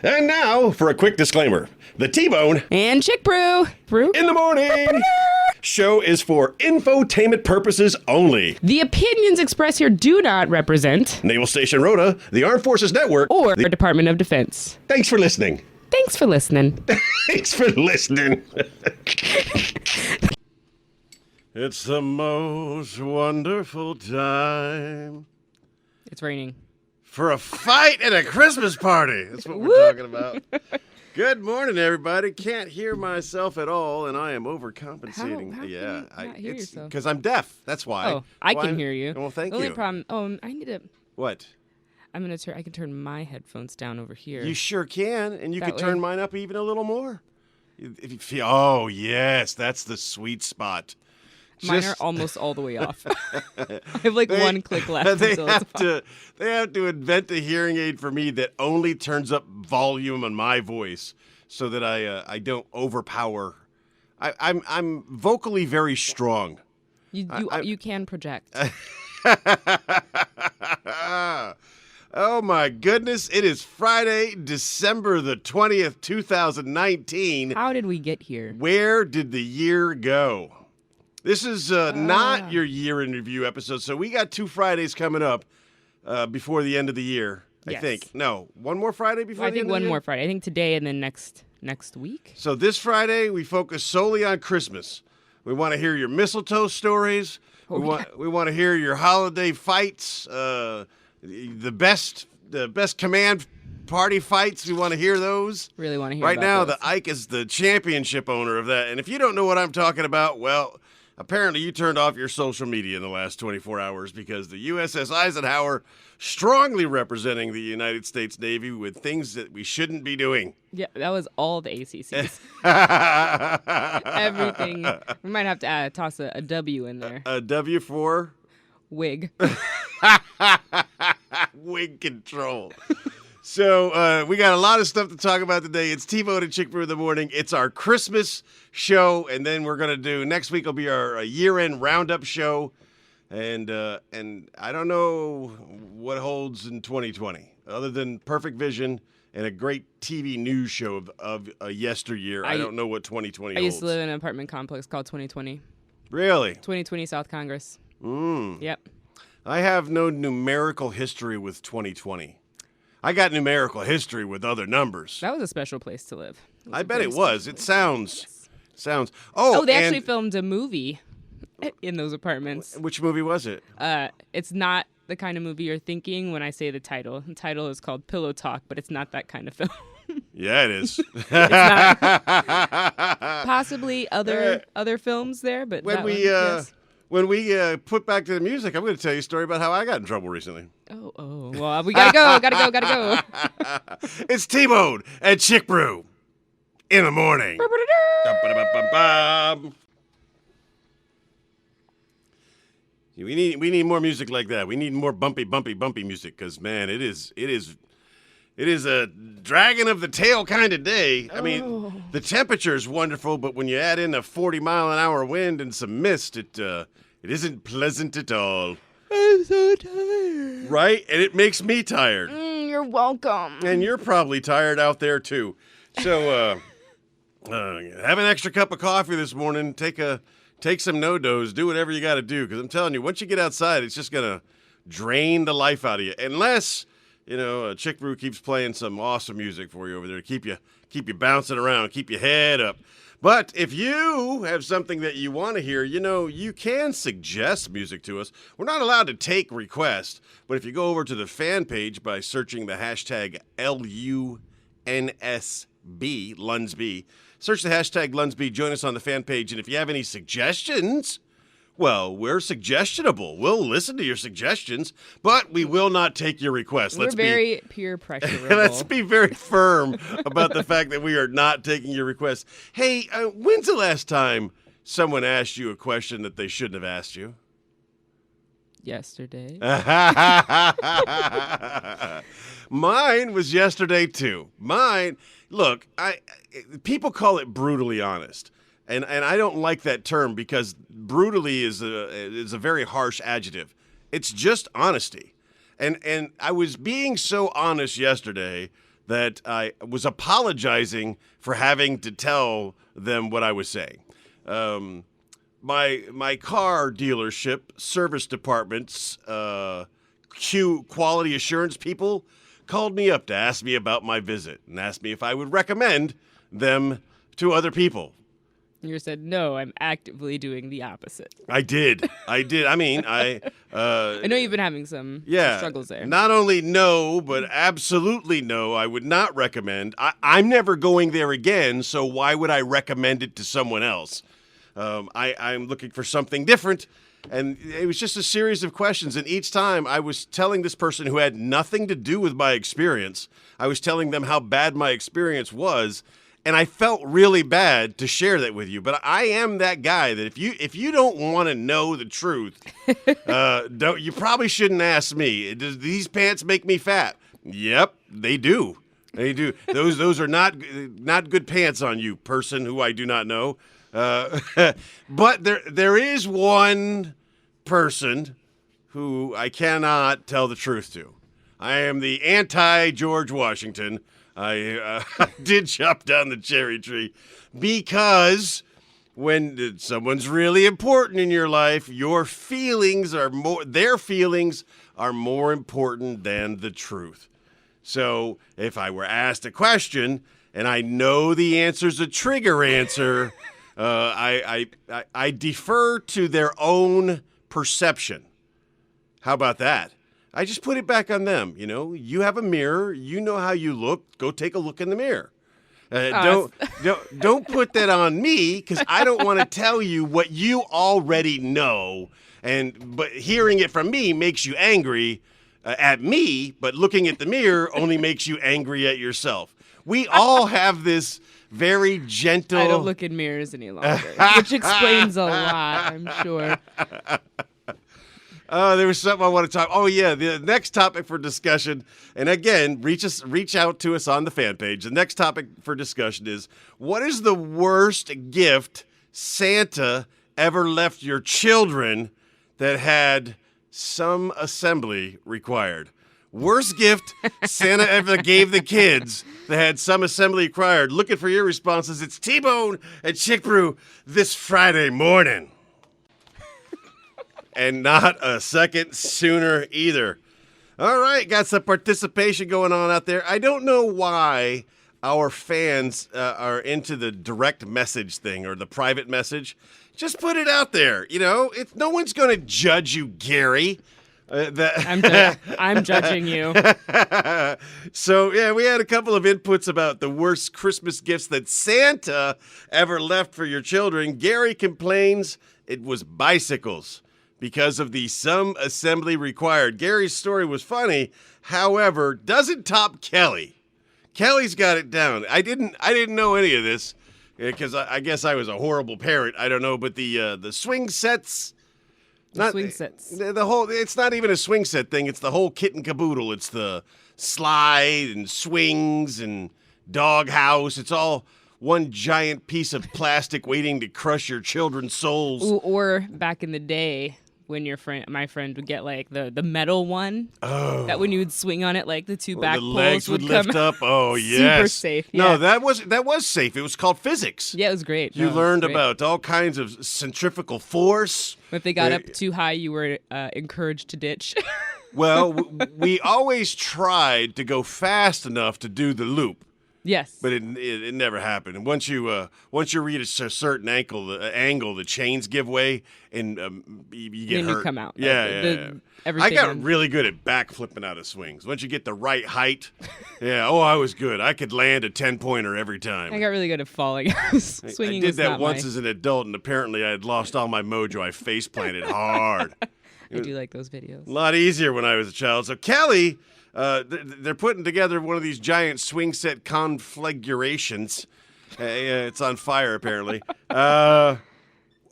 And now for a quick disclaimer. The T-Bone and Chick Brew in the morning show is for infotainment purposes only. The opinions expressed here do not represent Naval Station Rhoda, the Armed Forces Network, or the Department of Defense. Thanks for listening. Thanks for listening. Thanks for listening. It's the most wonderful time. It's raining. For a fight at a Christmas party. That's what we're talking about. Good morning, everybody. Can't hear myself at all, and I am overcompensating. How yeah, can you not hear yourself? Because I'm deaf. That's why. Oh, I can hear you. Well, thank the you. only problem. I need to. What? I can turn my headphones down over here. You sure can, and you That can turn way. mine up even a little more. If you feel. Oh yes, that's the sweet spot. Mine are almost all the way off. I have one click left. They have to invent a hearing aid for me that only turns up volume on my voice, so that I don't overpower. I'm vocally very strong. You can project. Oh my goodness! It is Friday, December the 20th, 2019. How did we get here? Where did the year go? This is not your year in review episode, so we got 2 Fridays coming up before the end of the year, I think. No, one more Friday before the end of the year? I think one more Friday. I think today and then next week. So this Friday, we focus solely on Christmas. We want to hear your mistletoe stories. We want to hear your holiday fights, the best command party fights. We want to hear those. Really want to hear right about now, those. the Ike is the championship owner of that. And if you don't know what I'm talking about, well, apparently you turned off your social media in the last 24 hours because the USS Eisenhower strongly representing the United States Navy with things that we shouldn't be doing. Yeah, that was all the ACCs. Everything. We might have to toss a W in there. A W for? Wig. Wig control. So we got a lot of stuff to talk about today. It's T-Bone and Chick Brew in the morning. It's our Christmas show, and then we're going to do, next week will be our year-end roundup show, and I don't know what holds in 2020, other than perfect vision and a great TV news show of yesteryear. I don't know what 2020 holds. I used to live in an apartment complex called 2020. Really? 2020 South Congress. Yep. I have no numerical history with 2020. I got numerical history with other numbers. That was a special place to live. I bet it was. It sounds. Oh, they actually filmed a movie in those apartments. Which movie was it? It's not the kind of movie you're thinking when I say the title. The title is called Pillow Talk, but it's not that kind of film. Yeah, it is. It's not. Possibly other films there, but when When we put back to the music, I'm going to tell you a story about how I got in trouble recently. Oh. Well, we gotta go. It's T-Bone and Chick Brew in the morning. We need more music like that. We need more bumpy music because, man, it is a dragon of the tail kind of day. I mean, the temperature is wonderful, but when you add in a 40-mile-an-hour wind and some mist, it isn't pleasant at all. I'm so tired. Right? And it makes me tired. You're welcome. And you're probably tired out there, too. So, have an extra cup of coffee this morning. Take some no-dos. Do whatever you got to do. Because I'm telling you, once you get outside, it's just going to drain the life out of you. Unless, Chick Brew keeps playing some awesome music for you over there to keep you bouncing around, keep your head up. But if you have something that you want to hear, you can suggest music to us. We're not allowed to take requests, but if you go over to the fan page by searching the hashtag LUNSB, Lunsby, search the hashtag Lunsby, join us on the fan page, and if you have any suggestions, well, we're suggestionable. We'll listen to your suggestions, but we will not take your requests. We're very peer pressure. Let's be very firm about the fact that we are not taking your requests. Hey, when's the last time someone asked you a question that they shouldn't have asked you? Yesterday. Mine was yesterday, too. Look, people call it brutally honest. And I don't like that term because brutally is a very harsh adjective. It's just honesty. And I was being so honest yesterday that I was apologizing for having to tell them what I was saying. My car dealership, service departments, quality assurance people called me up to ask me about my visit and asked me if I would recommend them to other people. You said, no, I'm actively doing the opposite. I did. I mean, I know you've been having some struggles there. Not only no, but absolutely no, I would not recommend. I'm never going there again, so why would I recommend it to someone else? I'm looking for something different, and it was just a series of questions, and each time I was telling this person who had nothing to do with my experience, I was telling them how bad my experience was, and I felt really bad to share that with you. But I am that guy that if you don't want to know the truth, you probably shouldn't ask me. Does these pants make me fat? Yep, they do. They do. Those are not good pants on you, person who I do not know. But there is one person who I cannot tell the truth to. I am the anti-George Washington. I did chop down the cherry tree because when someone's really important in your life, their feelings are more important than the truth. So if I were asked a question and I know the answer's a trigger answer, I defer to their own perception. How about that? I just put it back on them. You know, you have a mirror. You know how you look. Go take a look in the mirror. Don't put that on me because I don't want to tell you what you already know. But hearing it from me makes you angry at me. But looking at the mirror only makes you angry at yourself. We all have this very gentle. I don't look in mirrors any longer, which explains a lot, I'm sure. There was something I want to talk. Oh yeah, the next topic for discussion, and again, reach out to us on the fan page. The next topic for discussion is: what is the worst gift Santa ever left your children that had some assembly required? Worst gift Santa ever gave the kids that had some assembly required. Looking for your responses. It's T-Bone and Chick Brew this Friday morning. And not a second sooner either. All right, got some participation going on out there. I don't know why our fans are into the direct message thing or the private message. Just put it out there. You know, no one's going to judge you, Gary. I'm judging you. So, yeah, we had a couple of inputs about the worst Christmas gifts that Santa ever left for your children. Gary complains it was bicycles because of the some assembly required. Gary's story was funny, however, doesn't top Kelly. Kelly's got it down. I didn't know any of this because I guess I was a horrible parent. I don't know, but the swing sets. Swing sets. It's not even a swing set thing. It's the whole kit and caboodle. It's the slide and swings and dog house. It's all one giant piece of plastic waiting to crush your children's souls. Or back in the day, when my friend would get like the metal one, that when you would swing on it, like the two back the poles legs would lift up. Oh yes, super safe. Yeah. No, that was safe. It was called physics. Yeah, it was great. You learned about all kinds of centrifugal force. If they got up too high, you were encouraged to ditch. Well, we always tried to go fast enough to do the loop. Yes, but it never happened. And once you reach a certain angle, the chains give way and you get hurt. You come out. Yeah. I got really good at back flipping out of swings. Once you get the right height, I was good. I could land a 10-pointer every time. I got really good at falling. Swinging. I did that once as an adult, and apparently I had lost all my mojo. I face planted hard. I do like those videos. A lot easier when I was a child. So Kelly. They're putting together one of these giant swing set configurations. It's on fire, apparently. And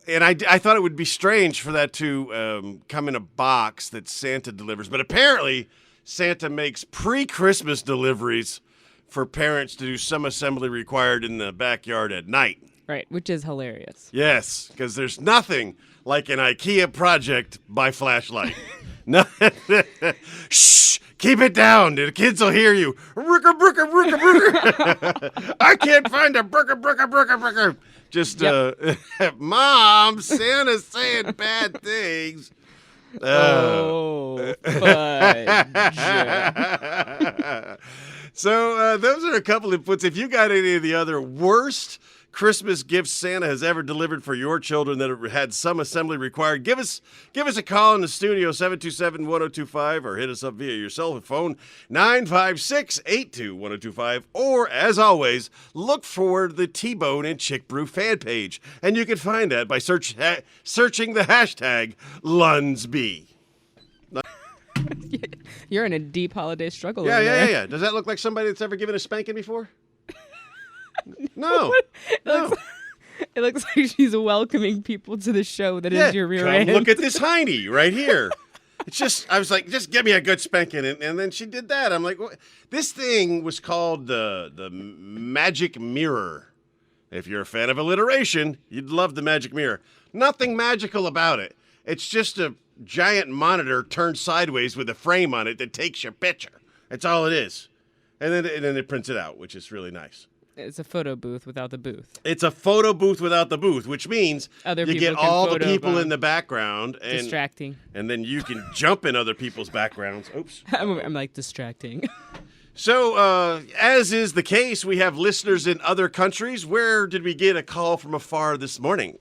I thought it would be strange for that to come in a box that Santa delivers. But apparently, Santa makes pre-Christmas deliveries for parents to do some assembly required in the backyard at night. Right, which is hilarious. Yes, because there's nothing like an IKEA project by flashlight. No, shh, Keep it down. The kids will hear you. Brooker, brooker, brooker, brooker. I can't find a brooker, brooker, brooker, brooker. Just, Mom, Santa's saying bad things. Fudge. So those are a couple of inputs. If you got any of the other worst Christmas gifts Santa has ever delivered for your children that had some assembly required, give us a call in the studio, 727-1025, or hit us up via your cell phone, 956-82-1025, or, as always, look for the T-Bone and Chick Brew fan page, and you can find that by searching the hashtag Lunsby. You're in a deep holiday struggle. Yeah. Does that look like somebody that's ever given a spanking before? No. It looks like she's welcoming people to the show that is your rear end. Look at this hiney right here. It's just, I was like, just give me a good spanking. And then she did that. I'm like, what? This thing was called the Magic Mirror. If you're a fan of alliteration, you'd love the Magic Mirror. Nothing magical about it. It's just a giant monitor turned sideways with a frame on it that takes your picture. That's all it is. And then it prints it out, which is really nice. It's a photo booth without the booth. It's a photo booth without the booth, which means you get all the people in the background. And, distracting. And then you can jump in other people's backgrounds. Oops. I'm like distracting. So, as is the case, we have listeners in other countries. Where did we get a call from afar this morning?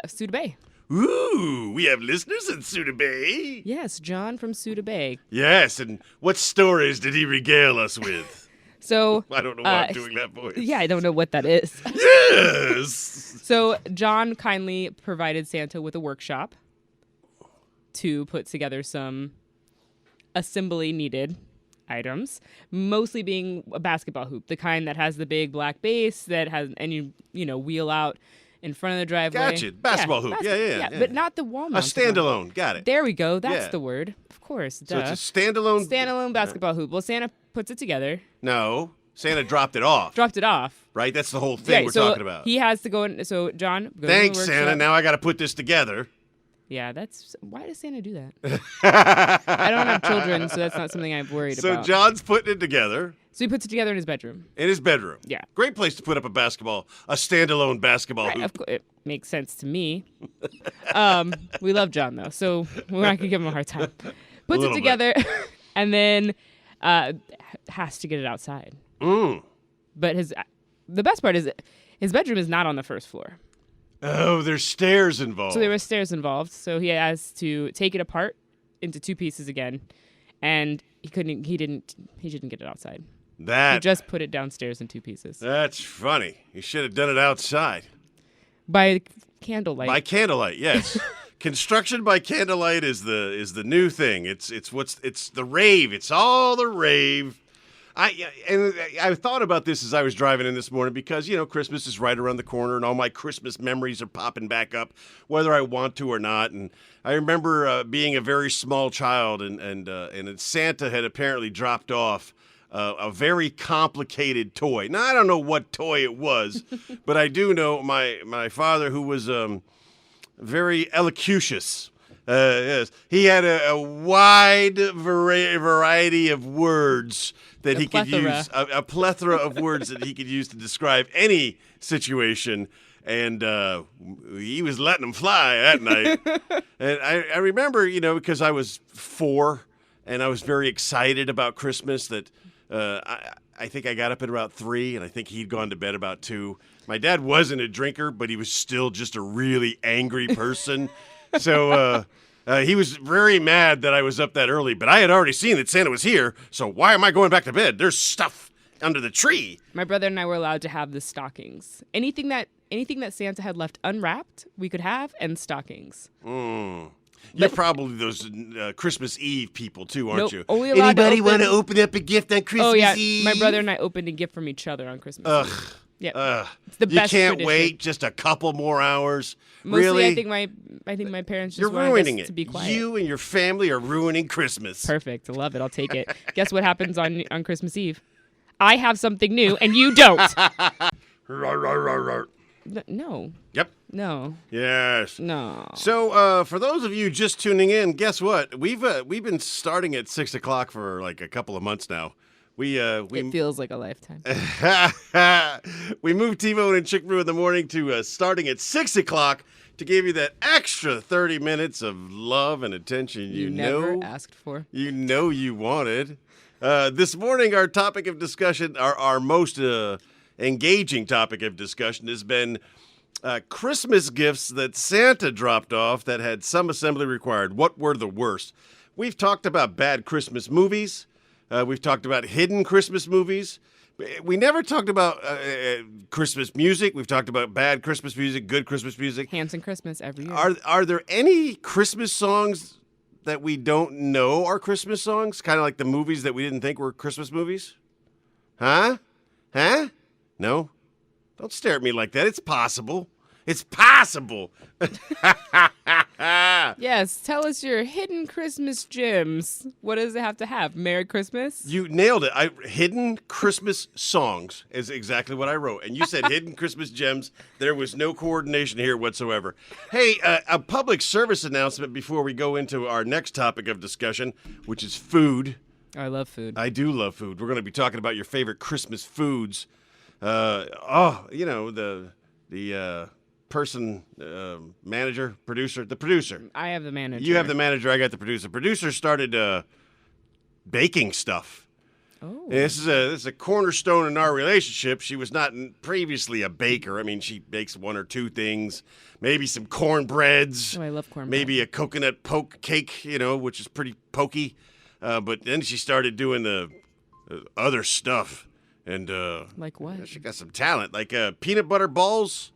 Suda Bay. Ooh, we have listeners in Suda Bay. Yes, John from Suda Bay. Yes, and what stories did he regale us with? So I don't know why I'm doing that voice. Yeah, I don't know what that is. Yes. So John kindly provided Santa with a workshop to put together some assembly needed items, mostly being a basketball hoop, the kind that has the big black base that has, and you wheel out in front of the driveway. Gotcha. Basketball hoop. Yeah. But not the wall mount. A standalone. Got it. There we go. That's the word. Of course. So it's a standalone basketball hoop. Well, Santa puts it together. No. Santa dropped it off. Right? That's the whole thing we're talking about. He has to go in. So, John, go Thanks, to the Santa. Now I got to put this together. Yeah, why does Santa do that? I don't have children, so that's not something I've worried about. So John's putting it together. So he puts it together in his bedroom. Yeah. Great place to put up a standalone basketball hoop. Of course, it makes sense to me. We love John, though, so we're not going to give him a hard time. Puts it together, and then has to get it outside. But the best part is his bedroom is not on the first floor. Oh, there's stairs involved. So there were stairs involved. So he has to take it apart into two pieces again, and he didn't get it outside. He just put it downstairs in two pieces. That's funny. He should have done it outside. By candlelight. By candlelight, yes. Construction by candlelight is the new thing. It's the rave. It's all the rave. I thought about this as I was driving in this morning because, Christmas is right around the corner and all my Christmas memories are popping back up, whether I want to or not. And I remember being a very small child and Santa had apparently dropped off a very complicated toy. Now, I don't know what toy it was, but I do know my father, who was very elocucious. Yes, he had a wide variety of words that he could use, a plethora of words that he could use to describe any situation, and he was letting them fly that night. And I remember, because I was 4 and I was very excited about Christmas, that I think I got up at about 3, and I think he'd gone to bed about 2. My dad wasn't a drinker, but he was still just a really angry person. So he was very mad that I was up that early, but I had already seen that Santa was here, so why am I going back to bed? There's stuff under the tree. My brother and I were allowed to have the stockings. Anything that Santa had left unwrapped, we could have, and stockings. You're probably those Christmas Eve people too, aren't you? Only allowed Anybody want to open up a gift on Christmas Eve? My brother and I opened a gift from each other on Christmas Eve. Yeah, it's the best. You can't wait just a couple more hours. Mostly, really? I think my parents just You're wanted ruining us it. to be quiet. You and your family are ruining Christmas. Perfect. I love it. I'll take it. Guess what happens on Christmas Eve? I have something new and you don't. No. Yep. No. Yes. No. So, for those of you just tuning in, guess what? We've been starting at 6 o'clock for like a couple of months now. It feels like a lifetime. We moved T-Bone and Chick Brew in the morning to starting at 6 o'clock to give you that extra 30 minutes of love and attention You never asked for. you know you wanted. This morning, our topic of discussion, our most engaging topic of discussion has been Christmas gifts that Santa dropped off that had some assembly required. What were the worst? We've talked about bad Christmas movies. We've talked about hidden Christmas movies. We never talked about Christmas music. We've talked about bad Christmas music, good Christmas music. Hanson Christmas every year. Are there any Christmas songs that we don't know are Christmas songs? Kind of like the movies that we didn't think were Christmas movies? Huh? No? Don't stare at me like that. It's possible. It's possible. Yes, tell us your hidden Christmas gems. What does it have to have? Merry Christmas? You nailed it. Hidden Christmas songs is exactly what I wrote. And you said hidden Christmas gems. There was no coordination here whatsoever. Hey, a public service announcement before we go into our next topic of discussion, which is food. I love food. I do love food. We're going to be talking about your favorite Christmas foods. The person, manager, producer, the producer. I have the manager. You have the manager. I got the producer. Producer started baking stuff. Oh. And this is a cornerstone in our relationship. She was not previously a baker. I mean, she bakes one or two things, maybe some cornbreads. Oh, I love cornbread. Maybe a coconut poke cake, which is pretty pokey. But then she started doing the other stuff. And like what? she got some talent, like peanut butter balls.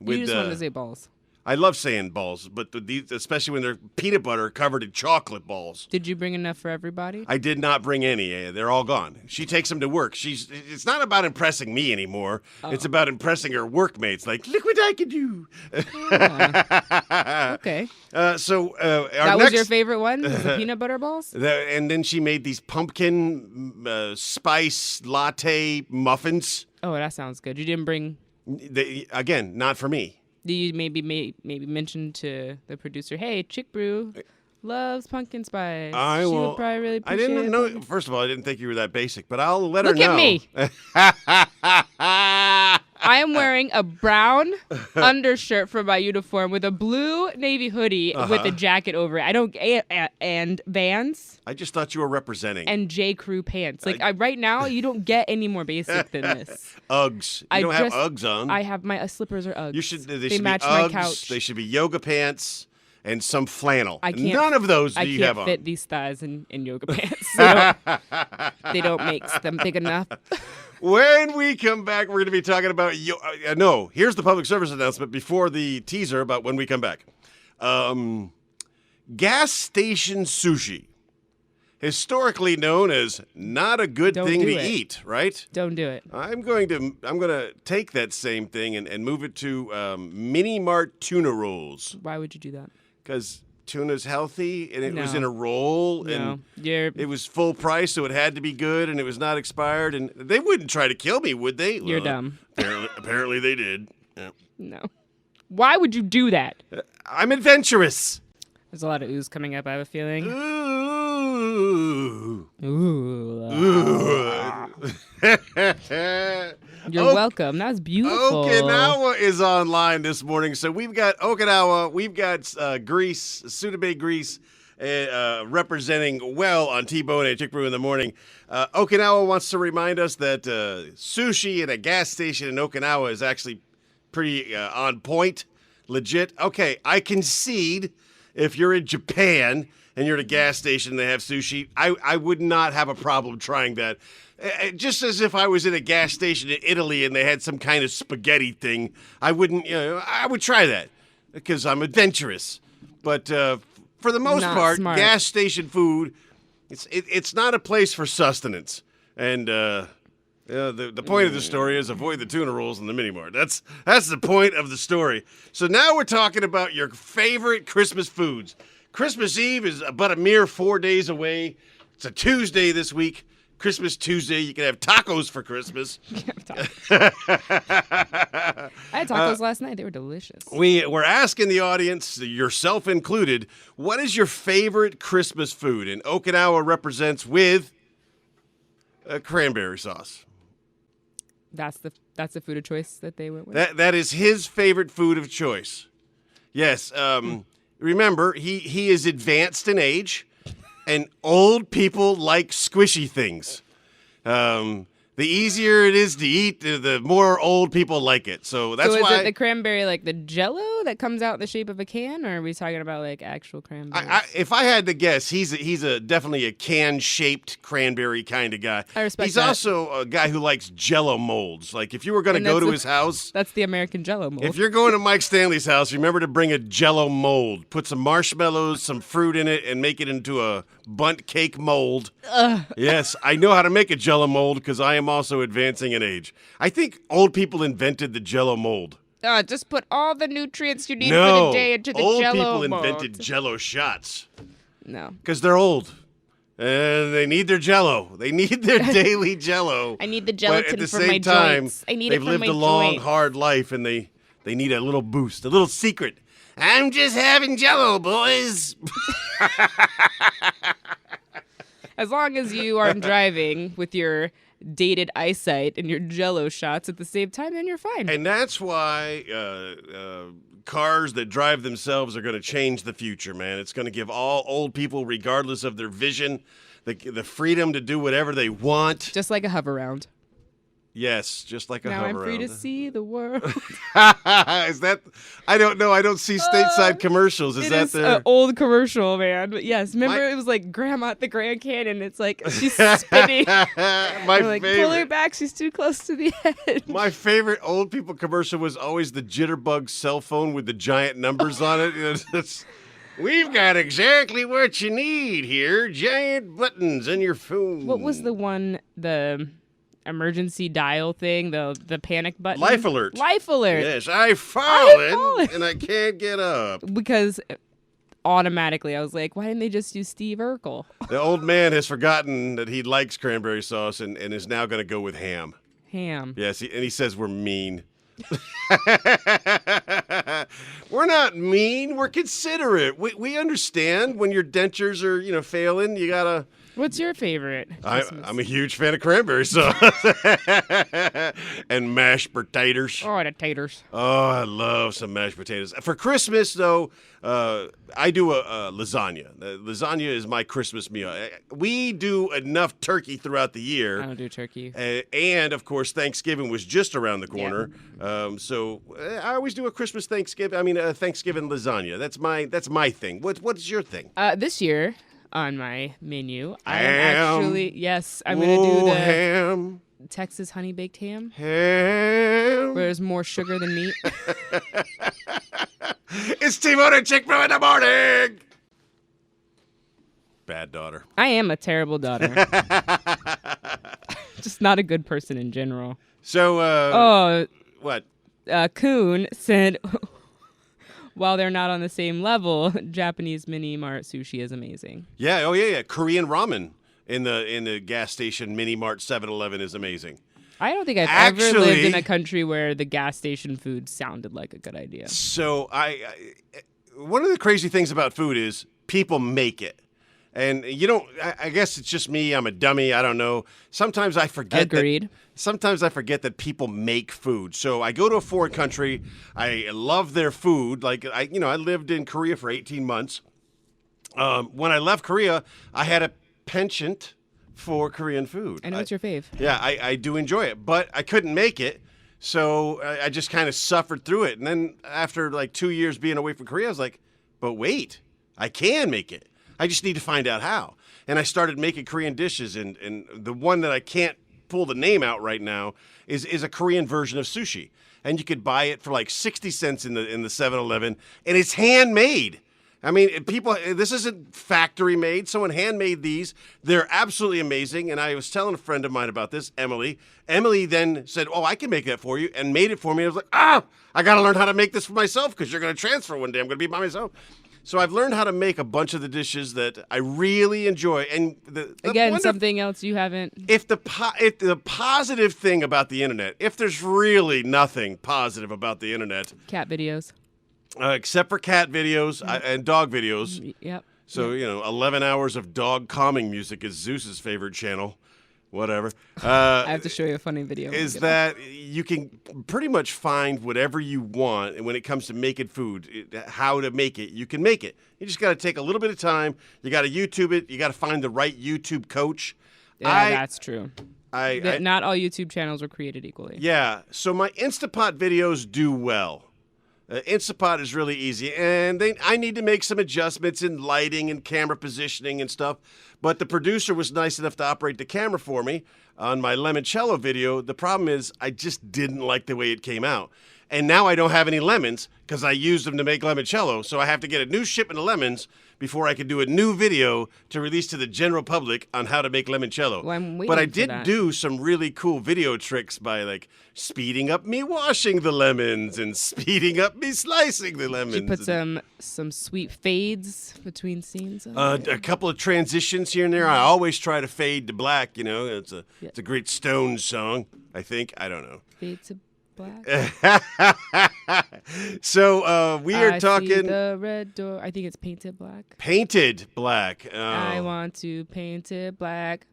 You just wanted to say balls. I love saying balls, but these, especially when they're peanut butter covered in chocolate balls. Did you bring enough for everybody? I did not bring any. They're all gone. She takes them to work. It's not about impressing me anymore. Oh. It's about impressing her workmates. Like, look what I can do. Okay. That was your favorite one? The peanut butter balls? And then she made these pumpkin spice latte muffins. Oh, that sounds good. You didn't bring... Again, not for me. Do you maybe mention to the producer, hey, Chick Brew loves pumpkin spice. She would probably really appreciate it. I didn't know. First of all, I didn't think you were that basic, but I'll let her know. Look at me. I am wearing a brown undershirt for my uniform with a blue navy hoodie with a jacket over it. And Vans. I just thought you were representing. And J. Crew pants. Right now, you don't get any more basic than this. Uggs. You don't have Uggs on. I have my slippers are Uggs. They match be Uggs, my couch. They should be yoga pants and some flannel. None of those do you have on. I can't fit these thighs in yoga pants. They don't make them big enough. When we come back, we're going to be talking about... here's the public service announcement before the teaser about when we come back. Gas station sushi. Historically known as not a good thing to eat, right? Don't do it. I'm going to take that same thing and move it to Mini Mart tuna rolls. Why would you do that? Because tuna's healthy, and it was in a roll, and it was full price, so it had to be good, and it was not expired, and they wouldn't try to kill me, would they? You're dumb. Apparently they did. Yeah. No. Why would you do that? I'm adventurous. There's a lot of ooze coming up, I have a feeling. Ooh. You're welcome. That's beautiful. Okinawa is online this morning. So we've got Okinawa. We've got Greece, Sudabe, Greece, representing well on T-Bone and Chick Brew in the morning. Okinawa wants to remind us that sushi at a gas station in Okinawa is actually pretty on point, legit. Okay, I concede if you're in Japan and you're at a gas station and they have sushi, I would not have a problem trying that. Just as if I was at a gas station in Italy and they had some kind of spaghetti thing, I wouldn't, I would try that because I'm adventurous. But for the most part, gas station food, it's not a place for sustenance. And the point of the story is avoid the tuna rolls in the mini mart. That's the point of the story. So now we're talking about your favorite Christmas foods. Christmas Eve is about a mere 4 days away. It's a Tuesday this week. Christmas Tuesday. You can have tacos for Christmas. had tacos last night. They were delicious. We're asking the audience, yourself included, what is your favorite Christmas food? And Okinawa represents with a cranberry sauce. That's the food of choice that they went with. That is his favorite food of choice. Yes. Remember, he is advanced in age, and old people like squishy things. The easier it is to eat, the more old people like it. So that's why. So is it the cranberry, like the Jell-O that comes out in the shape of a can, or are we talking about like actual cranberries? If I had to guess, he's definitely a can-shaped cranberry kind of guy. I respect He's that. also a guy who likes Jell-O molds. Like if you were going to go to his house, that's the American Jell-O mold. if you're going to Mike Stanley's house, remember to bring a Jell-O mold. Put some marshmallows, some fruit in it, and make it into a bundt cake mold. Yes, I know how to make a Jell-O mold because I am also advancing in age. I think old people invented the Jell-O mold. Just put all the nutrients you need for No, the day into the old Jell-O people mold. invented Jell-O shots No. because they're old. And they need their Jell-O. They need their daily Jell-O. I need the But gelatin at the for same my time, joints. I need they've it for lived my a long, joints. hard life, and they need a little boost, a little secret. I'm just having Jell-O, boys. As long as you aren't driving with your dated eyesight and your Jell-O shots at the same time, then you're fine. And that's why cars that drive themselves are going to change the future, man. It's going to give all old people, regardless of their vision, the freedom to do whatever they want. Just like a hover round. Yes, just like a Now hover I'm free to round. see the world. Is that? I don't know. I don't see stateside commercials. Is It that is the? an old commercial, man. But yes, remember My- it was like Grandma at the Grand Canyon. It's like she's spinning. My We're like, pull her favorite. back. She's too close to the edge. My favorite old people commercial was always the Jitterbug cell phone with the giant numbers on it. We've got exactly what you need here. Giant buttons in your phone. What was the one, the emergency dial thing, the panic button? Life alert. Life alert. Yes, I've fallen, fallen. and I can't get up. Because automatically I was like, why didn't they just use Steve Urkel? The old man has forgotten that he likes cranberry sauce and is now going to go with ham. Ham. Yes, and he says we're mean. We're not mean. We're considerate. We understand when your dentures are, failing. You gotta. What's your favorite? I'm a huge fan of cranberry sauce and mashed potatoes. Oh, the taters. Oh, I love some mashed potatoes. For Christmas, though, I do a lasagna. Lasagna is my Christmas meal. We do enough turkey throughout the year. I don't do turkey. And of course, Thanksgiving was just around the corner, so I always do a Thanksgiving lasagna. That's my thing. What's your thing? This year on my menu, I am Ham. actually I'm gonna do the ham, Texas honey baked ham, ham. where there's more sugar than meat. It's T-Bone and Chick Brew in the morning. Bad daughter. I am a terrible daughter. Just not a good person in general. So, what? Kuhn said, while they're not on the same level, Japanese mini mart sushi is amazing. Yeah, oh yeah. Korean ramen in the gas station mini mart 7-Eleven is amazing. I don't think I've ever lived in a country where the gas station food sounded like a good idea. So one of the crazy things about food is people make it. And I guess it's just me. I'm a dummy. I don't know. Sometimes I forget. Agreed. Sometimes I forget that people make food. So I go to a foreign country. I love their food. Like I lived in Korea for 18 months. When I left Korea, I had a penchant for Korean food. I know it's your fave. Yeah, I do enjoy it, but I couldn't make it. So I just kind of suffered through it. And then after like 2 years being away from Korea, I was like, but wait, I can make it. I just need to find out how. And I started making Korean dishes, and the one that I can't pull the name out right now is a Korean version of sushi. And you could buy it for like 60 cents in the 7-Eleven, and it's handmade. I mean, this isn't factory made. Someone handmade these. They're absolutely amazing. And I was telling a friend of mine about this, Emily. Emily then said, oh, I can make that for you, and made it for me. I was like, I got to learn how to make this for myself because you're going to transfer one day. I'm going to be by myself. So I've learned how to make a bunch of the dishes that I really enjoy. And Again, something else you haven't. If the positive thing about the internet, if there's really nothing positive about the internet, Cat videos. Except for cat videos and dog videos. Yep. So, 11 hours of dog calming music is Zeus's favorite channel. Whatever. I have to show you a funny video. Is that you can pretty much find whatever you want, and when it comes to making food, how to make it, you can make it. You just got to take a little bit of time. You got to YouTube it. You got to find the right YouTube coach. Yeah, that's true. Not all YouTube channels are created equally. Yeah. So my Instapot videos do well. Instapot is really easy, and I need to make some adjustments in lighting and camera positioning and stuff, but the producer was nice enough to operate the camera for me on my limoncello video. The problem is I just didn't like the way it came out, and now I don't have any lemons because I used them to make limoncello, so I have to get a new shipment of lemons before I can do a new video to release to the general public on how to make limoncello. Well, I'm waiting but I for did that. do some really cool video tricks by like speeding up me washing the lemons and speeding up me slicing the lemons. Did you put some sweet fades between scenes? A couple of transitions here and there. I always try to fade to black. It's a great Stones song. I think I don't know. Fade to black. So we are talking see the red door. I think it's painted black. Painted black. I want to paint it black.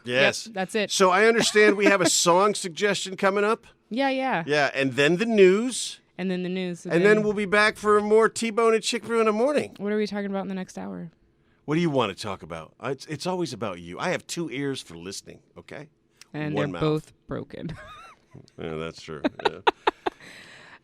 Yes, Yep, that's it. So I understand we have a song suggestion coming up. Yeah. Yeah, and then the news. And then the news. And then we'll be back for more T-Bone and Chick Brew in the morning. What are we talking about in the next hour? What do you want to talk about? It's always about you. I have 2 ears for listening, okay? And One they're mouth. both broken. Yeah, that's true. Yeah.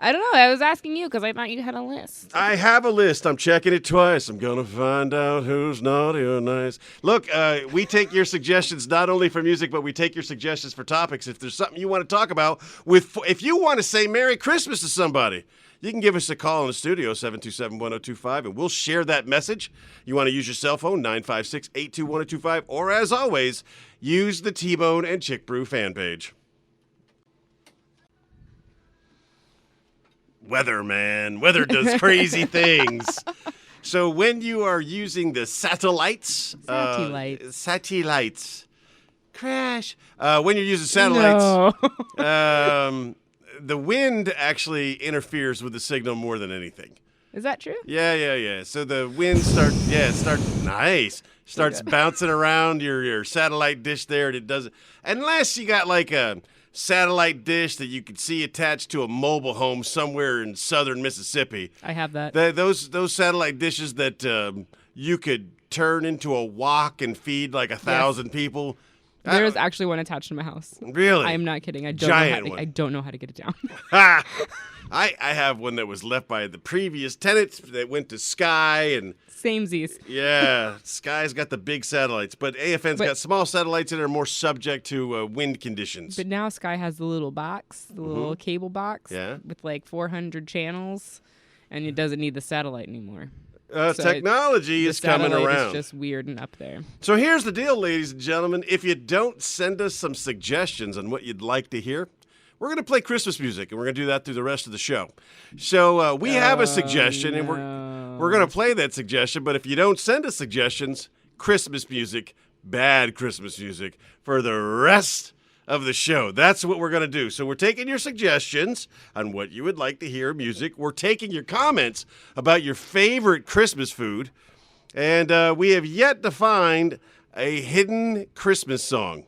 I don't know. I was asking you because I thought you had a list. I have a list. I'm checking it twice. I'm going to find out who's naughty or nice. Look, we take your suggestions not only for music, but we take your suggestions for topics. If there's something you want to talk about, if you want to say Merry Christmas to somebody, you can give us a call in the studio, 727-1025, and we'll share that message. You want to use your cell phone, 956-821-1025, or as always, use the T-Bone and Chick Brew fan page. Weather, man. Weather does crazy things. So when you are using the satellites. Crash. When you're using satellites. No. The wind actually interferes with the signal more than anything. Is that true? Yeah. So the wind starts bouncing around your satellite dish there, and it doesn't. Unless you got like a satellite dish that you could see attached to a mobile home somewhere in southern Mississippi. I have that. Those satellite dishes that you could turn into a wok and feed like 1,000 people. There is actually one attached to my house. Really? I am not kidding. I don't know how to get it down. I have one that was left by the previous tenants that went to Sky and Samesies. Yeah, Sky's got the big satellites, but AFN's got small satellites that are more subject to wind conditions. But now Sky has the little box, the little cable box with like 400 channels, and it doesn't need the satellite anymore. Technology is coming around. It's just weird and up there. So here's the deal, ladies and gentlemen. If you don't send us some suggestions on what you'd like to hear, we're going to play Christmas music, and we're going to do that through the rest of the show. So we have a suggestion, and we're going to play that suggestion. But if you don't send us suggestions, Christmas music, bad Christmas music, for the rest of the show. That's what we're going to do. So we're taking your suggestions on what you would like to hear music. We're taking your comments about your favorite Christmas food. And we have yet to find a hidden Christmas song.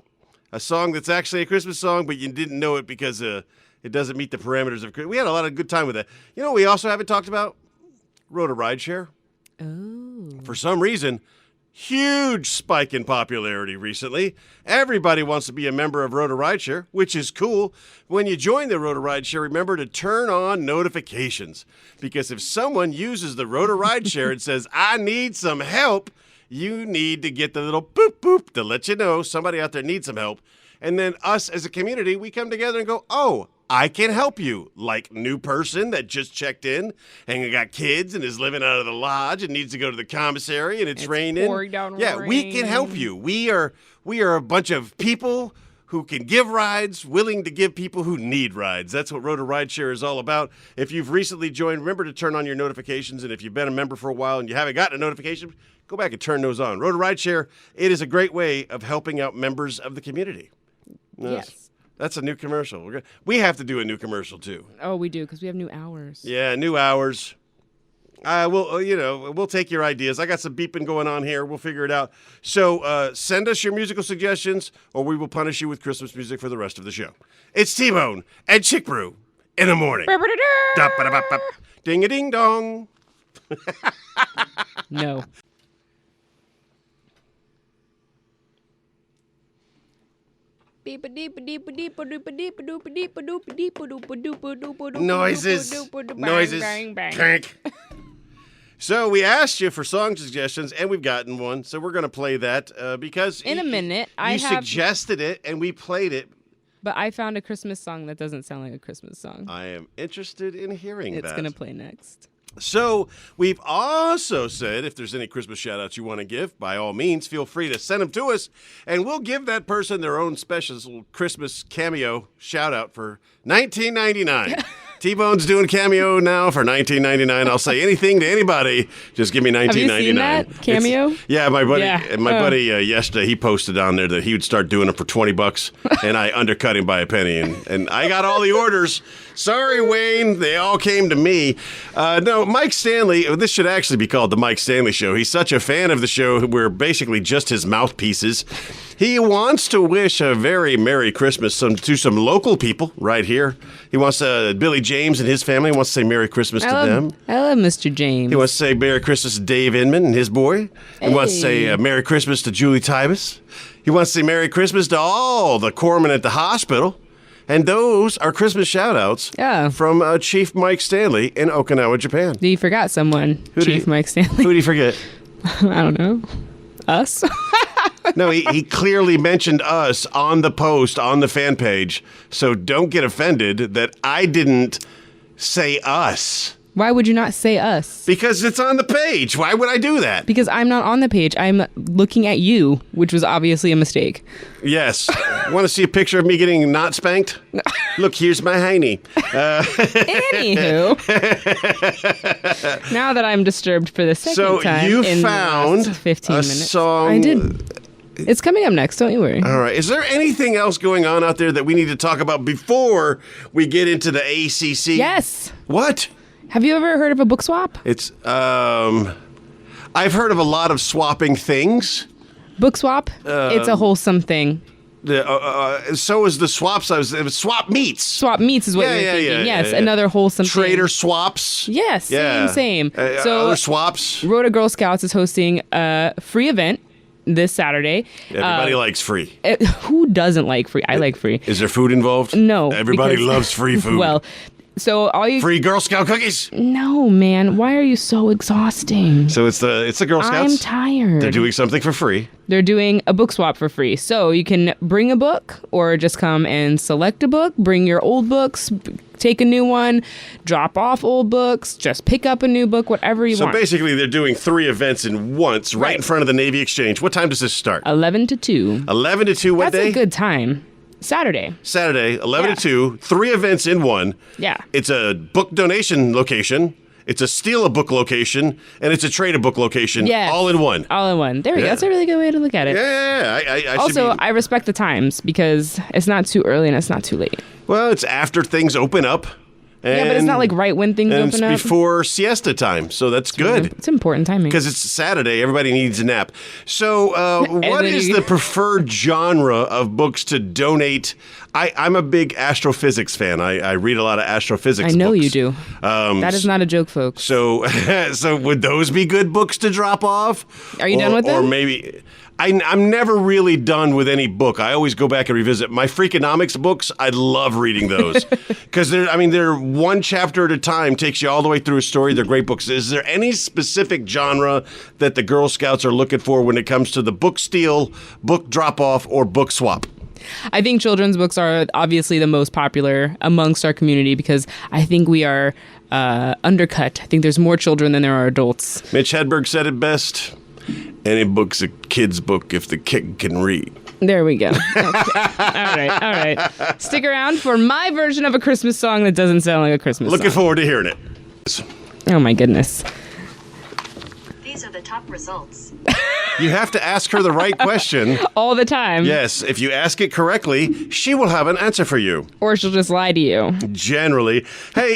A song that's actually a Christmas song, but you didn't know it because it doesn't meet the parameters of Christmas. We had a lot of good time with that. You know what we also haven't talked about? Rode a rideshare. Oh. For some reason, huge spike in popularity recently. Everybody wants to be a member of Rode a Rideshare, which is cool. When you join the Rode a Rideshare, remember to turn on notifications. Because if someone uses the Rode a Rideshare and says, I need some help, you need to get the little boop boop to let you know somebody out there needs some help. And then us as a community, we come together and go, oh, I can help you. Like new person that just checked in and got kids and is living out of the lodge and needs to go to the commissary and it's raining. Pouring down yeah, rain. we can help you. We are a bunch of people who can give rides, willing to give people who need rides. That's what Roto Rideshare is all about. If you've recently joined, remember to turn on your notifications. And if you've been a member for a while and you haven't gotten a notification, go back and turn those on. Roto Rideshare, it is a great way of helping out members of the community. Yes. That's a new commercial. We have to do a new commercial, too. Oh, we do, because we have new hours. Yeah, new hours. We'll take your ideas. I got some beeping going on here. We'll figure it out. So send us your musical suggestions, or we will punish you with Christmas music for the rest of the show. It's T-Bone and Chick Brew in the morning. Ding-a-ding-dong. No. Noises. Bang, bang. Crank. So we asked you for song suggestions, and we've gotten one. So we're going to play that because in a minute, you suggested it, and we played it. But I found a Christmas song that doesn't sound like a Christmas song. I am interested in hearing It's that. going to play next. So we've also said if there's any Christmas shout-outs you want to give, by all means, feel free to send them to us, and we'll give that person their own special Christmas cameo shout-out for $19.99. T-Bone's doing cameo now for $19.99. I'll say anything to anybody. Just give me $19.99. Have you seen that cameo? Yeah, my buddy. Yeah. My buddy yesterday he posted on there that he would start doing it for $20, and I undercut him by a penny, and I got all the orders. Sorry, Wayne. They all came to me. No, Mike Stanley. This should actually be called the Mike Stanley Show. He's such a fan of the show. We're basically just his mouthpieces. He wants to wish a very Merry Christmas to some local people right here. He wants Billy James and his family wants to say Merry Christmas to them. I love Mr. James. He wants to say Merry Christmas to Dave Inman and his boy. He wants to say Merry Christmas to Julie Tybus. He wants to say Merry Christmas to all the corpsmen at the hospital. And those are Christmas shout-outs from Chief Mike Stanley in Okinawa, Japan. You forgot someone, Chief Mike Stanley. Who did he forget? I don't know. Us? No, he clearly mentioned us on the post, on the fan page. So don't get offended that I didn't say us. Why would you not say us? Because it's on the page. Why would I do that? Because I'm not on the page. I'm looking at you, which was obviously a mistake. Yes. Want to see a picture of me getting not spanked? Look, here's my hiney. Anywho. Now that I'm disturbed for the second time you in found the last 15 a minutes. song. I did. It's coming up next, don't you worry. All right. Is there anything else going on out there that we need to talk about before we get into the ACC? Yes. What? Have you ever heard of a book swap? It's, I've heard of a lot of swapping things. Book swap? It's a wholesome thing. So is the swaps. It was swap meets. Swap meets is what you're thinking. Yes, another wholesome Trader thing. swaps. Yes, same. So other swaps. Rota Girl Scouts is hosting a free event this Saturday. Everybody likes free. Who doesn't like free? I like free. Is there food involved? No. Everybody loves free food. Well, so all you free Girl Scout cookies. No, man. Why are you so exhausting? So it's the Girl Scouts. I'm tired. They're doing something for free. They're doing a book swap for free. So you can bring a book or just come and select a book, bring your old books, take a new one, drop off old books, just pick up a new book, whatever you want. So basically they're doing 3 events in once right in front of the Navy Exchange. What time does this start? 11 to 2. 11 to 2 what day? That's a good time. Saturday, 11 to 2, 3 events in one. Yeah. It's a book donation location. It's a steal a book location, and it's a trade a book location, all in one. All in one. There we go. That's a really good way to look at it. Yeah. I respect the times because it's not too early and it's not too late. Well, it's after things open up. Yeah, but it's not like right when things open up. It's before siesta time, so that's good. It's important timing. Because it's Saturday, everybody needs a nap. So what is the preferred genre of books to donate? I'm a big astrophysics fan. I read a lot of astrophysics I know books. you do. That is not a joke, folks. So would those be good books to drop off? Are you done with them? Or maybe... I'm never really done with any book. I always go back and revisit. My Freakonomics books, I love reading those. Because they're one chapter at a time, takes you all the way through a story. They're great books. Is there any specific genre that the Girl Scouts are looking for when it comes to the book steal, book drop-off, or book swap? I think children's books are obviously the most popular amongst our community because I think we are undercut. I think there's more children than there are adults. Mitch Hedberg said it best. Any book's a kid's book if the kid can read. There we go. Okay. All right. Stick around for my version of a Christmas song that doesn't sound like a Christmas Looking song. forward to hearing it. Oh, my goodness. These are the top results. You have to ask her the right question. All the time. Yes, if you ask it correctly, she will have an answer for you. Or she'll just lie to you. Generally. Hey,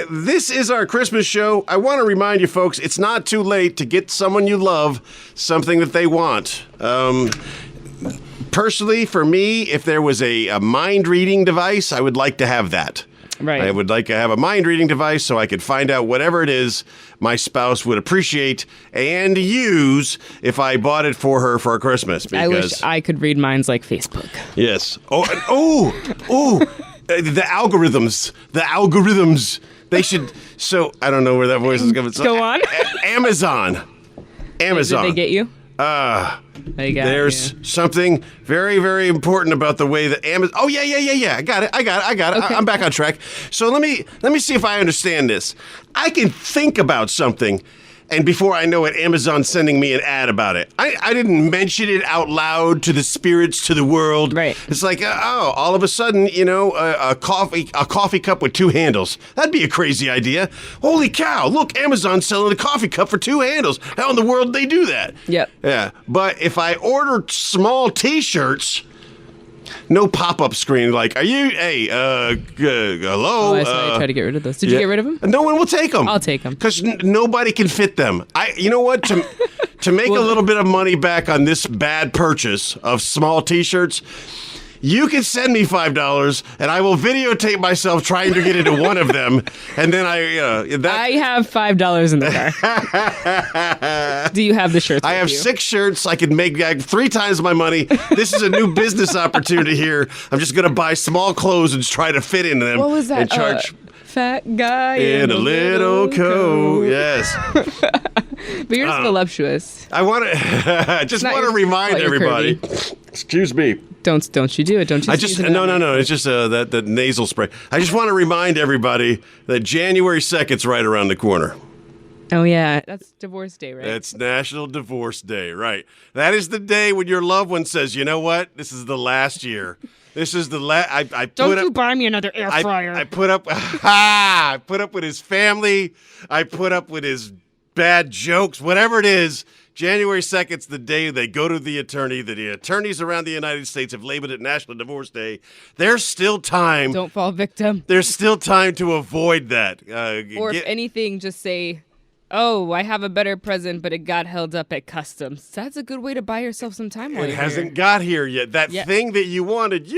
this is our Christmas show. I want to remind you folks, it's not too late to get someone you love something that they want. Personally, for me, if there was a mind-reading device, I would like to have that. Right. I would like to have a mind-reading device so I could find out whatever it is my spouse would appreciate and use if I bought it for her for Christmas. Because, I wish I could read minds like Facebook. Yes. The algorithms. They should. So I don't know where that voice is coming. So, Go on. Amazon. Did they get you? They got There's you. something very, very important about the way that Amazon. Oh yeah. I got it. Okay. I'm back on track. So let me see if I understand this. I can think about something, and before I know it, Amazon's sending me an ad about it. I didn't mention it out loud to the spirits, to the world. Right. It's like, all of a sudden, a coffee cup with two handles. That'd be a crazy idea. Holy cow! Look, Amazon's selling a coffee cup for two handles. How in the world did they do that? Yep. Yeah. But if I order small T-shirts. No pop-up screen like, hello? Oh, I saw you try to get rid of those. Did you get rid of them? No one will take them. I'll take them. Because nobody can fit them. You know what? To make a little bit of money back on this bad purchase of small T-shirts, you can send me $5 and I will videotape myself trying to get into one of them. And then I have $5 in the car. Do you have the shirts? I have 6 shirts. I can make 3 times my money. This is a new business opportunity here. I'm just going to buy small clothes and try to fit into them. What was that? And charge Fat guy in a little coat. Yes. But you're just voluptuous. I want to just not want to your remind fault you're everybody. Excuse me. Don't you do it? Don't you? No. It's just that nasal spray. I just want to remind everybody that January 2nd's right around the corner. Oh yeah, that's Divorce Day, right? That's National Divorce Day, right? That is the day when your loved one says, "You know what? This is the last year. This is the last." Don't you buy me another air fryer? I put up. I put up with his family. I put up with his bad jokes. Whatever it is. January 2nd's the day they go to the attorney. The attorneys around the United States have labeled it National Divorce Day. There's still time. Don't fall victim. There's still time to avoid that. Or if anything, just say, "Oh, I have a better present, but it got held up at customs." That's a good way to buy yourself some time while it you're hasn't here. got here yet. That thing that you wanted,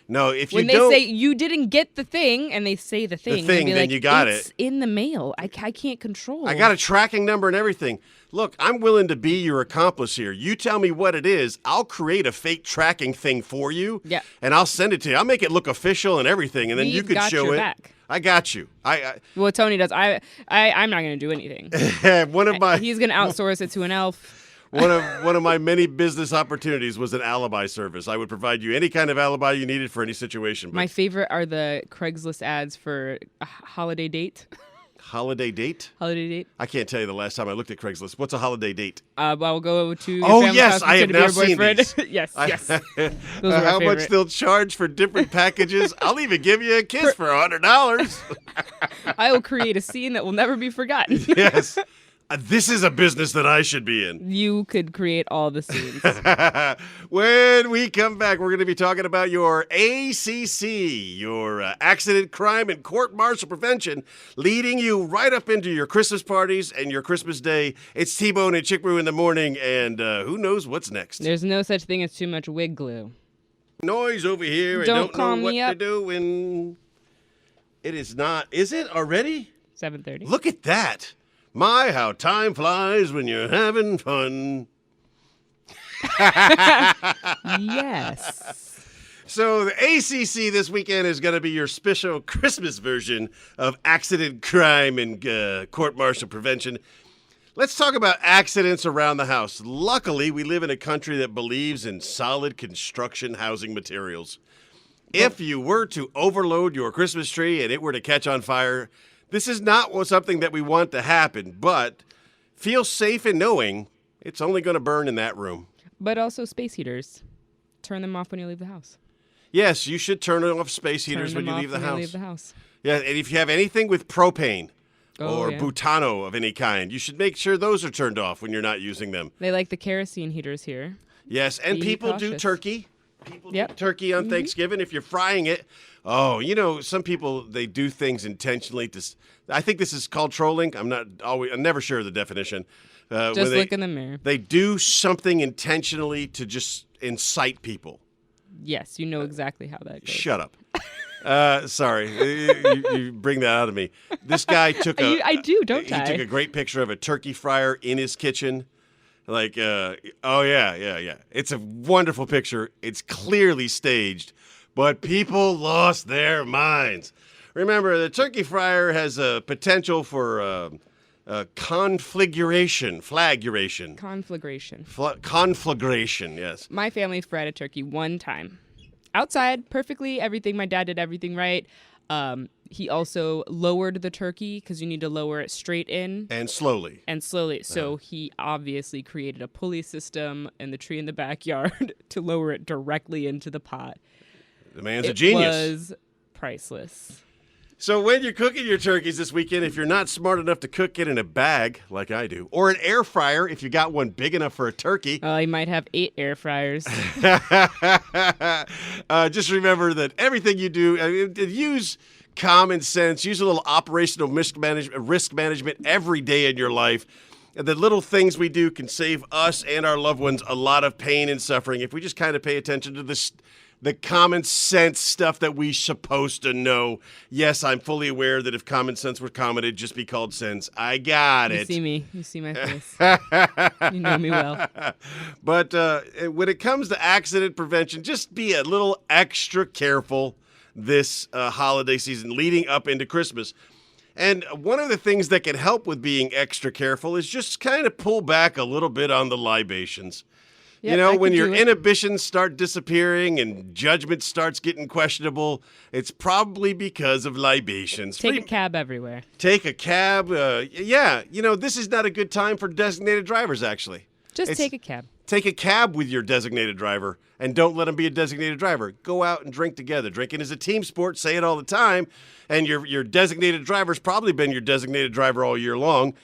No, if you When don't. they say you didn't get the thing, and they say the thing, then be like, you got it's it. in the mail. I can't control. I got a tracking number and everything. Look, I'm willing to be your accomplice here. You tell me what it is. I'll create a fake tracking thing for you. Yeah. And I'll send it to you. I'll make it look official and everything, and then you We've could got show your it. back. I got you. I Well, Tony does. I'm not going to do anything. one of my He's going to outsource it to an elf. one of my many business opportunities was an alibi service. I would provide you any kind of alibi you needed for any situation. But My favorite are the Craigslist ads for a holiday date. holiday date? Holiday date. I can't tell you the last time I looked at Craigslist. What's a holiday date? I'll go to your Oh, family's yes, house I have and now pretend to be your seen boyfriend. these. Yes. Those are my How much favorite. they'll charge for different packages? I'll even give you a kiss for $100. I will create a scene that will never be forgotten. Yes. This is a business that I should be in. You could create all the scenes. When we come back, we're going to be talking about your ACC, your Accident, Crime, and Court Martial Prevention, leading you right up into your Christmas parties and your Christmas Day. It's T-Bone and Chick Brew in the morning, and who knows what's next. There's no such thing as too much wig glue. Noise over here. Don't I don't call know what me they're up. doing. It is not. Is it already? 7:30. Look at that. My, how time flies when you're having fun. Yes. So the ACC this weekend is going to be your special Christmas version of Accident, Crime, and Court Martial Prevention. Let's talk about accidents around the house. Luckily, we live in a country that believes in solid construction housing materials. If you were to overload your Christmas tree and it were to catch on fire, this is not something that we want to happen, but feel safe in knowing It's only going to burn in that room. But also space heaters. Turn them off when you leave the house. Yes, you should turn off space heaters when you leave the house. Yeah, and if you have anything with propane or butano of any kind, you should make sure those are turned off when you're not using them. They like the kerosene heaters here. Yes, and people do turkey. People do turkey on Mm-hmm. Thanksgiving if you're frying it. Oh, some people, they do things intentionally I think this is called trolling. I'm never sure of the definition. Just look in the mirror. They do something intentionally to just incite people. Yes, you know exactly how that goes. Shut up. Sorry, you bring that out of me. This guy took I do, don't he I? took a great picture of a turkey fryer in his kitchen. Like, oh yeah. It's a wonderful picture. It's clearly staged, but people lost their minds. Remember, the turkey fryer has a potential for conflagration. Conflagration, yes. My family fried a turkey one time. Outside, perfectly, everything. My dad did everything right. He also lowered the turkey because you need to lower it straight in. And slowly. So he obviously created a pulley system in the tree in the backyard to lower it directly into the pot. The man's a genius. It was priceless. So when you're cooking your turkeys this weekend, if you're not smart enough to cook it in a bag like I do, or an air fryer if you got one big enough for a turkey. You might have 8 air fryers. Just remember that everything you do, use common sense, use a little operational risk management every day in your life. The little things we do can save us and our loved ones a lot of pain and suffering if we just kind of pay attention to the common sense stuff that we're supposed to know. Yes, I'm fully aware that if common sense were common, it'd just be called sense. I got it. You see me. You see my face. You know me well. But when it comes to accident prevention, just be a little extra careful this holiday season leading up into Christmas. And one of the things that can help with being extra careful is just kind of pull back a little bit on the libations. Yep, when your inhibitions start disappearing and judgment starts getting questionable, it's probably because of libations. Take a cab everywhere. Take a cab. This is not a good time for designated drivers, actually. Just take a cab. Take a cab with your designated driver and don't let him be a designated driver. Go out and drink together. Drinking is a team sport. Say it all the time. And your designated driver's probably been your designated driver all year long.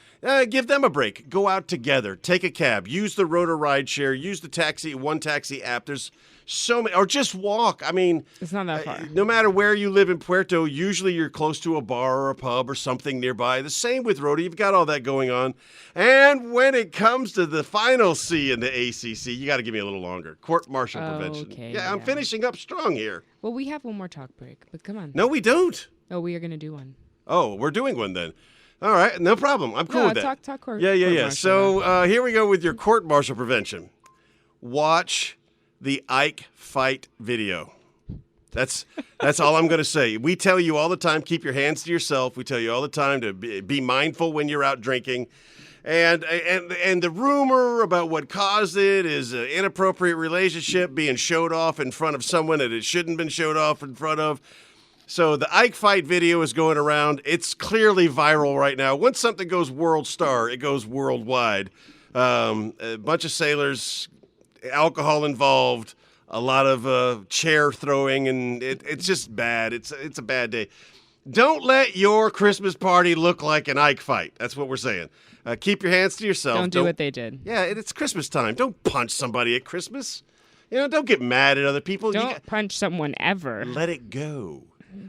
Give them a break. Go out together. Take a cab. Use the Rotor Rideshare. Use the One Taxi app. There's so many. Or just walk. I mean, it's not that far. No matter where you live in Puerto, usually you're close to a bar or a pub or something nearby. The same with Rotor. You've got all that going on. And when it comes to the final C in the ACC, you got to give me a little longer. Court-martial prevention. Okay, I'm finishing up strong here. Well, we have one more talk break, but come on. No, we don't. Oh, we are going to do one. Oh, we're doing one then. All right, no problem. I'm cool with that. Talk court. Yeah. So here we go with your court-martial prevention. Watch the Ike fight video. That's all I'm going to say. We tell you all the time, keep your hands to yourself. We tell you all the time to be mindful when you're out drinking. And the rumor about what caused it is an inappropriate relationship being showed off in front of someone that it shouldn't have been showed off in front of. So the Ike fight video is going around. It's clearly viral right now. Once something goes world star, it goes worldwide. A bunch of sailors, alcohol involved, a lot of chair throwing, and it's just bad. It's a bad day. Don't let your Christmas party look like an Ike fight. That's what we're saying. Keep your hands to yourself. Don't do what they did. Yeah, it's Christmas time. Don't punch somebody at Christmas. Don't get mad at other people. Don't punch someone ever. Let it go.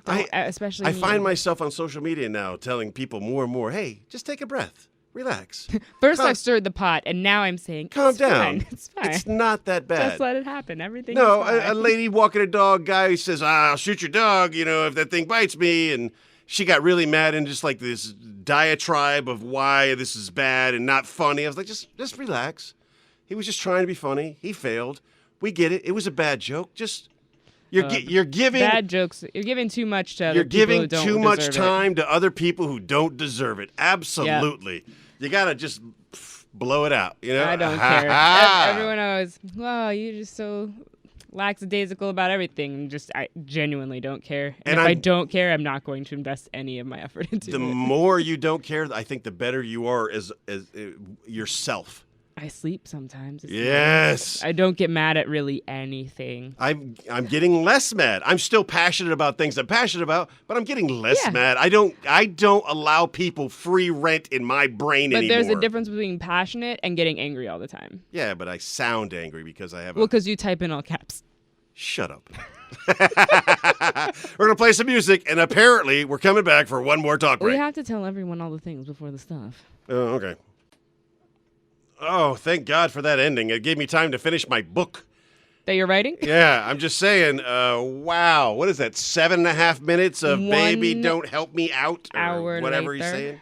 Especially I find myself on social media now telling people more and more, hey, just take a breath. Relax. First I stirred the pot, and now I'm saying, calm down. Fine. It's fine. It's not that bad. Just let it happen. Everything No, is fine. a lady walking a dog, guy who says, I'll shoot your dog, if that thing bites me. And she got really mad and just like this diatribe of why this is bad and not funny. I was like, just relax. He was just trying to be funny. He failed. We get it. It was a bad joke. Just... You're giving bad jokes. You're giving too much to other You're people giving who don't too much deserve time to other people who don't deserve it. Absolutely. You got to just blow it out, I don't care. Everyone always, well, you're just so lackadaisical about everything. I genuinely don't care. And if I don't care, I'm not going to invest any of my effort into it. The more you don't care, I think the better you are as yourself. I sleep sometimes. It's Yes. nice. I don't get mad at really anything. I'm getting less mad. I'm still passionate about things I'm passionate about, but I'm getting less Yeah. mad. I don't allow people free rent in my brain But anymore. there's a difference between passionate and getting angry all the time. Yeah, but I sound angry because I have Well, because you type in all caps. Shut up. We're going to play some music, and apparently we're coming back for one more talk break. We have to tell everyone all the things before the stuff. Oh, okay. Oh, thank God for that ending. It gave me time to finish my book. That you're writing? Yeah, I'm just saying, wow. What is that, 7.5 minutes of Baby Don't Help Me Out? Or hour whatever later.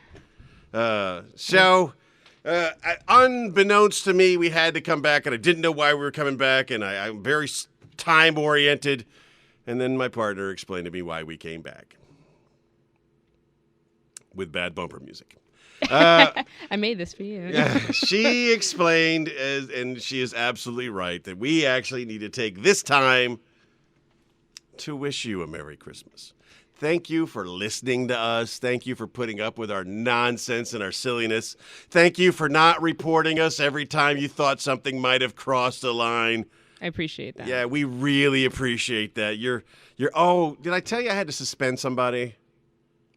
he's saying. Unbeknownst to me, we had to come back, and I didn't know why we were coming back, and I'm very time-oriented. And then my partner explained to me why we came back. With bad bumper music. I made this for you. She explained, and she is absolutely right, that we actually need to take this time to wish you a Merry Christmas. Thank you for listening to us. Thank you for putting up with our nonsense and our silliness. Thank you for not reporting us every time you thought something might have crossed a line. I appreciate that. Yeah, we really appreciate that. Oh, did I tell you I had to suspend somebody?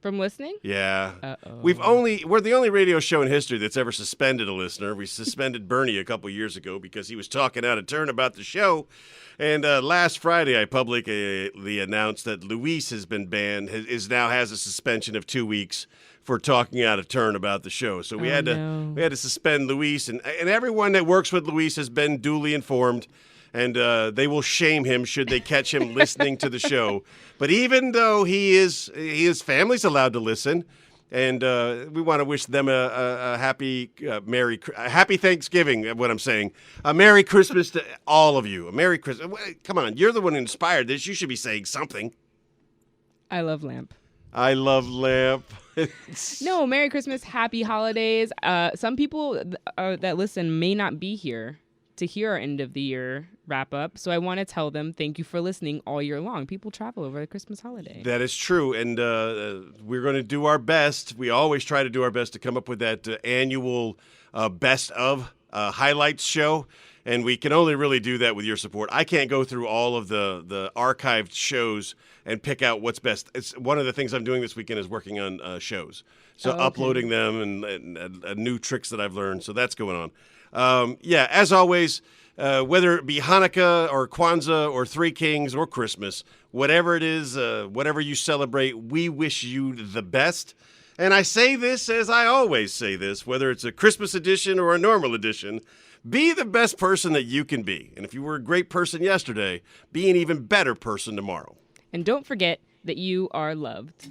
From listening? Yeah. Uh-oh. We're the only radio show in history that's ever suspended a listener. We suspended Bernie a couple years ago because he was talking out of turn about the show. And last Friday, I publicly announced that Luis has been banned, now has a suspension of 2 weeks for talking out of turn about the show. So we had to suspend Luis, and everyone that works with Luis has been duly informed. And they will shame him should they catch him listening to the show. But even though his family's allowed to listen, and we want to wish them a happy happy Thanksgiving. What I'm saying, a Merry Christmas to all of you. A Merry Christmas. Come on, you're the one who inspired this. You should be saying something. I love Lamp. I love Lamp. No, Merry Christmas, Happy Holidays. Some people that listen may not be here to hear our end of the year wrap up. So I want to tell them thank you for listening all year long. People travel over the Christmas holiday. That is true. And we're going to do our best. We always try to do our best to come up with that annual best of highlights show. And we can only really do that with your support. I can't go through all of the archived shows and pick out what's best. It's one of the things I'm doing this weekend is working on shows. So uploading them and new tricks that I've learned. So that's going on. As always, whether it be Hanukkah or Kwanzaa or Three Kings or Christmas, whatever it is, whatever you celebrate, we wish you the best. And I say this as I always say this, whether it's a Christmas edition or a normal edition, be the best person that you can be. And if you were a great person yesterday, be an even better person tomorrow. And don't forget that you are loved.